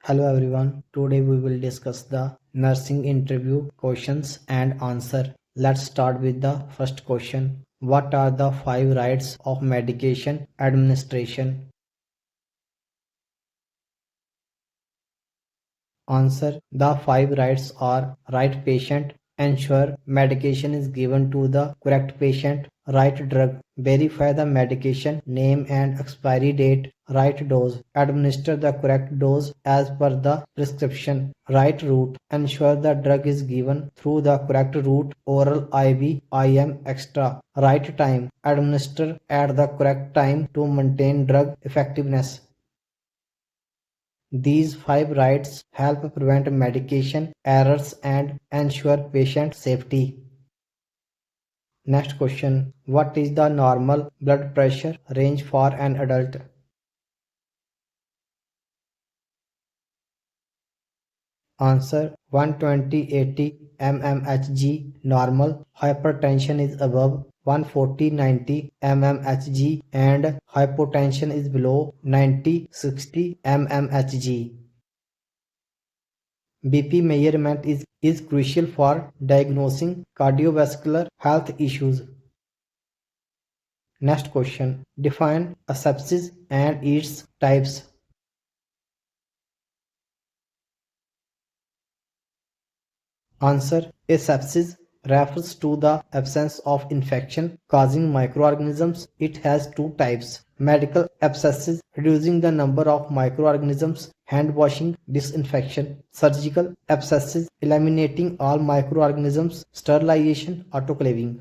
Hello everyone. Today we will discuss the nursing interview questions and answer. Let's start with the first question. What are the 5 rights of medication administration? Answer. The 5 rights are: right patient, ensure medication is given to the correct patient; right drug, verify the medication name and expiry date; right dose, administer the correct dose as per the prescription; right route, ensure the drug is given through the correct route, oral, IV, IM, extra; right time, administer at the correct time to maintain drug effectiveness. These 5 rights help prevent medication errors and ensure patient safety. Next question. What is the normal blood pressure range for an adult? Answer: 120/80 mmHg normal. Hypertension is above 140/90 mmHg and hypotension is below 90/60 mmHg. BP measurement is crucial for diagnosing cardiovascular health issues. Next question. Define asepsis and its types. Answer: asepsis refers to the absence of infection causing microorganisms. It has 2 types: medical abscesses, reducing the number of microorganisms, hand washing, disinfection; surgical abscesses, eliminating all microorganisms, sterilization, autoclaving.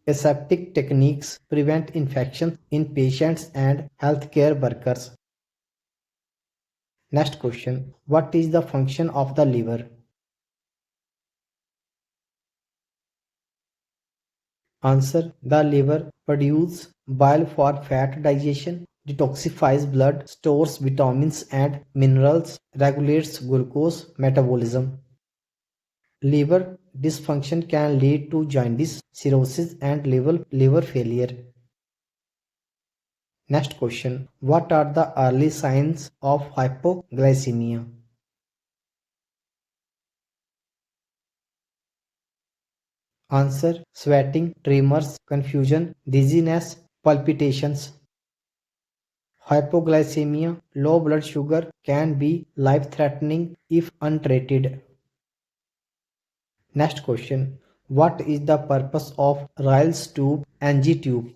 Aseptic techniques prevent infections in patients and healthcare workers. Next question. What is the function of the liver? Answer: the liver produces bile for fat digestion, detoxifies blood, stores vitamins and minerals, regulates glucose metabolism. Liver dysfunction can lead to jaundice, cirrhosis and liver failure. Next question. What are the early signs of hypoglycemia? Answer: sweating, tremors, confusion, dizziness, palpitations. Hypoglycemia, low blood sugar, can be life-threatening if untreated. Next question. What is the purpose of Ryle's tube, NG tube?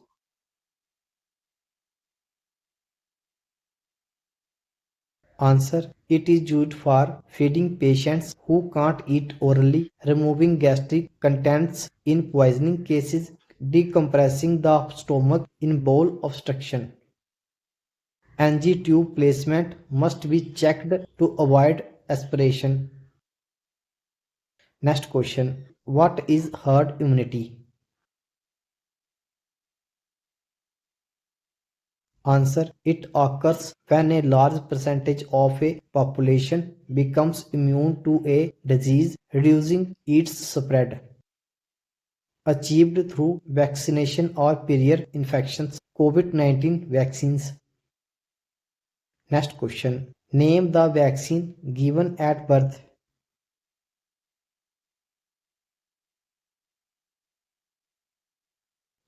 Answer: it is used for feeding patients who can't eat orally, removing gastric contents in poisoning cases, decompressing the stomach in bowel obstruction. NG tube placement must be checked to avoid aspiration. Next question. What is herd immunity? Answer: it occurs when a large percentage of a population becomes immune to a disease, reducing its spread. Achieved through vaccination or prior infections. COVID-19 vaccines. Next question. Name the vaccine given at birth.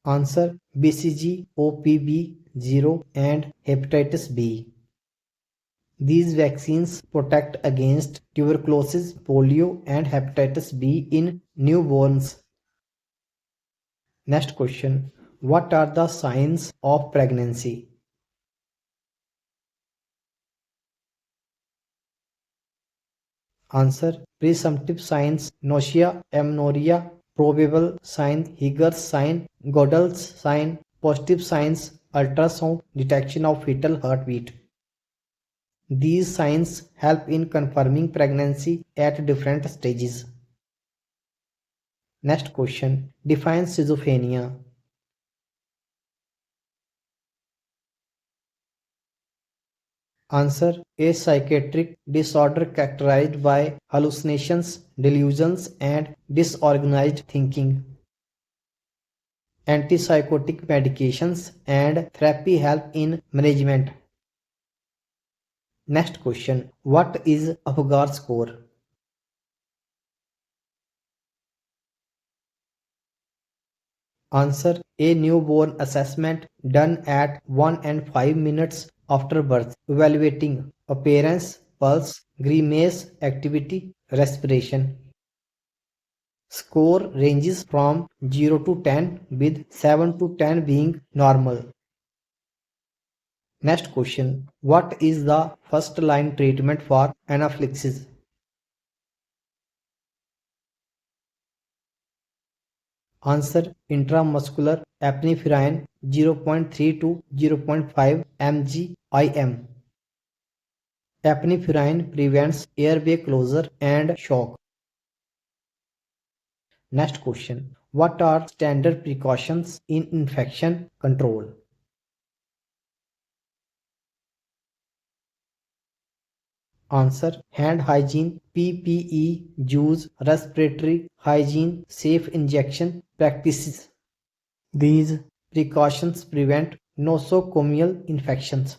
Answer: BCG, OPB 0 and hepatitis B. These vaccines protect against tuberculosis, polio and hepatitis B in newborns. Next question. What are the signs of pregnancy? Answer: presumptive signs: nausea, amenorrhea; probable sign: Higger's sign, Goodell's sign; positive signs: ultrasound detection of fetal heartbeat. These signs help in confirming pregnancy at different stages. Next question. Define schizophrenia. Answer: a psychiatric disorder characterized by hallucinations, delusions, and disorganized thinking. Antipsychotic medications and therapy help in management. Next question. What is Apgar score? Answer. A newborn assessment done at 1 and 5 minutes after birth, evaluating appearance, pulse, grimace, activity, respiration. Score ranges from 0 to 10 with 7 to 10 being normal. Next question. What is the first line treatment for anaphylaxis? Answer. Intramuscular epinephrine 0.3 to 0.5 mg IM. Epinephrine prevents airway closure and shock. Next question. What are standard precautions in infection control? Answer. Hand hygiene, PPE use, respiratory hygiene, safe injection practices. These precautions prevent nosocomial infections.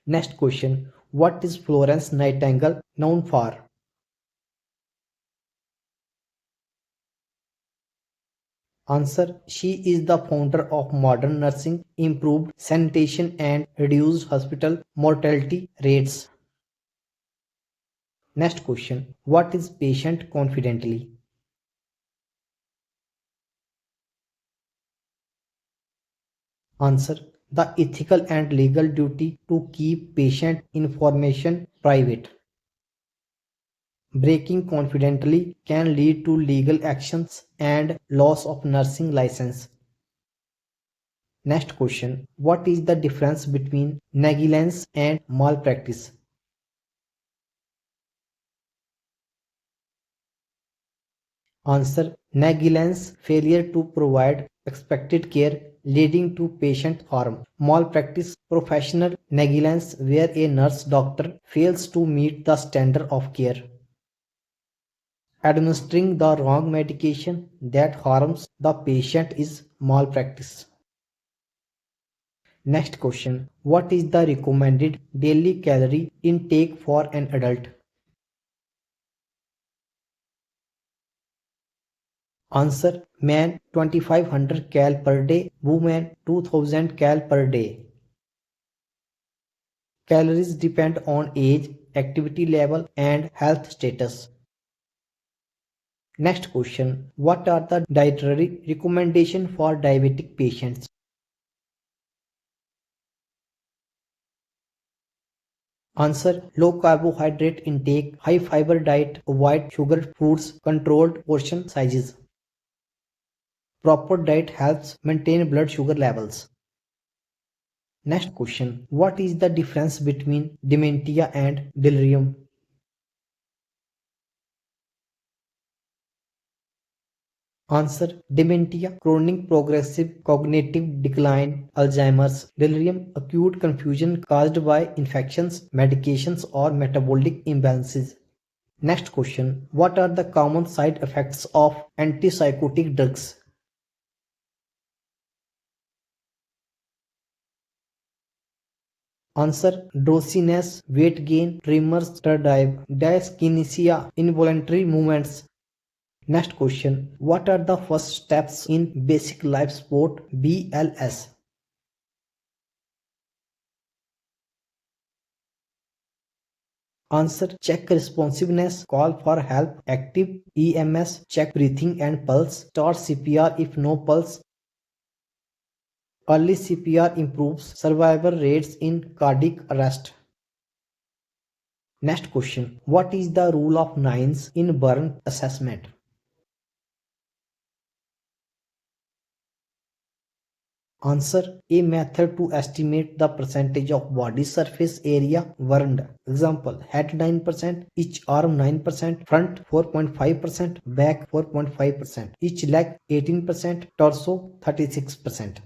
Next question. What is Florence Nightingale known for? Answer. She is the founder of modern nursing, improved sanitation and reduced hospital mortality rates. Next question. What is patient confidently? Answer. The ethical and legal duty to keep patient information private. Breaking confidently can lead to legal actions and loss of nursing license. Next question. What is the difference between negligence and malpractice? Answer. Negligence, failure to provide expected care leading to patient harm. Malpractice, professional negligence where a nurse doctor fails to meet the standard of care. Administering the wrong medication that harms the patient is malpractice. Next question. What is the recommended daily calorie intake for an adult? Answer. Man 2500 cal per day, woman 2000 cal per day. Calories depend on age, activity level and health status. Next question. What are the dietary recommendations for diabetic patients? Answer. Low carbohydrate intake, high fiber diet, avoid sugar foods, controlled portion sizes. Proper diet helps maintain blood sugar levels. Next question. What is the difference between dementia and delirium? Answer. Dementia, chronic progressive cognitive decline, Alzheimer's. Delirium, acute confusion caused by infections, medications or metabolic imbalances. Next question. What are the common side effects of antipsychotic drugs? Answer. Drowsiness, weight gain, tremors, tardive, dyskinesia, involuntary movements. Next question. What are the first steps in basic life support BLS? Answer. Check responsiveness, call for help, active EMS, check breathing and pulse, start CPR if no pulse. Early CPR improves survival rates in cardiac arrest. Next question. What is the rule of nines in burn assessment? Answer. A method to estimate the percentage of body surface area burned. Example. Head 9%, each arm 9%, front 4.5%, back 4.5%, each leg 18%, torso 36%.